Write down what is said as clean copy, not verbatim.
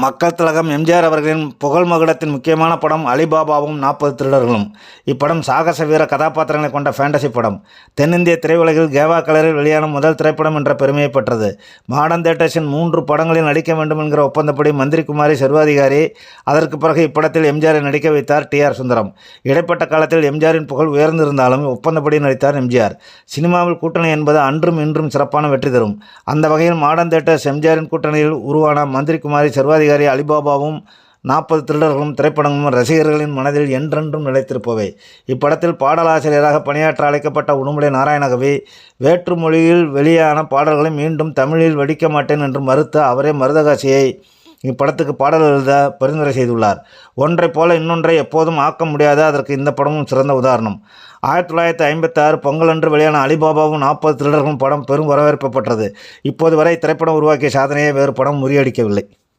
மக்கள் திலகம் எம்ஜிஆர் அவர்களின் புகழ் மகுடத்தின் முக்கியமான படம் அலிபாபாவும் 40 திருடர்களும். இப்படம் சாகச வீர கதாபாத்திரங்களை கொண்ட ஃபேண்டசி படம். தென்னிந்திய திரையுலகில் கேவா கலரில் வெளியான முதல் திரைப்படம் என்ற பெருமையை பெற்றது. மாடர்ன் தியேட்டர்ஸின் 3 படங்களில் நடிக்க வேண்டும் என்கிற ஒப்பந்தப்படி மந்திரி குமாரி சர்வாதிகாரி. அதற்கு பிறகு இப்படத்தில் எம்ஜிஆரை நடிக்க வைத்தார் டி.ஆர். சுந்தரம். இடைப்பட்ட காலத்தில் எம்ஜிஆரின் புகழ் உயர்ந்திருந்தாலும் ஒப்பந்தப்படி நடித்தார் எம்ஜிஆர். சினிமாவில் கூட்டணி என்பது அன்றும் இன்றும் சிறப்பான வெற்றி தரும். அந்த வகையில் மாடர்ன் தியேட்டர்ஸ் எம்ஜிஆரின் கூட்டணியில் உருவான மந்திரி குமாரி சர்வாதிகாரி, அலிபாபாவும் 40 திருடர்களும் திரைப்படங்களும் ரசிகர்களின் மனதில் என்றென்றும் நிலைத்திருப்பவை. இப்படத்தில் பாடலாசிரியராக பணியாற்ற அழைக்கப்பட்ட உடுமலை நாராயணகவி வேற்று மொழியில் வெளியான பாடல்களை மீண்டும் தமிழில் வடிக்க மாட்டேன் என்று மறுத்த அவரே மருதகாசியை இப்படத்துக்கு பாடல் எழுத பரிந்துரை செய்துள்ளார். ஒன்றைப் போல இன்னொன்றை எப்போதும் ஆக்க முடியாது. அதற்கு இந்த படமும் சிறந்த உதாரணம். 1956 பொங்கலன்று வெளியான அலிபாபாவும் 40 திருடர்களும் படம் பெரும் வரவேற்பு பெற்றது. இப்போது வரை திரைப்படம் உருவாக்கிய சாதனையை வேறு படம் முறியடிக்கவில்லை.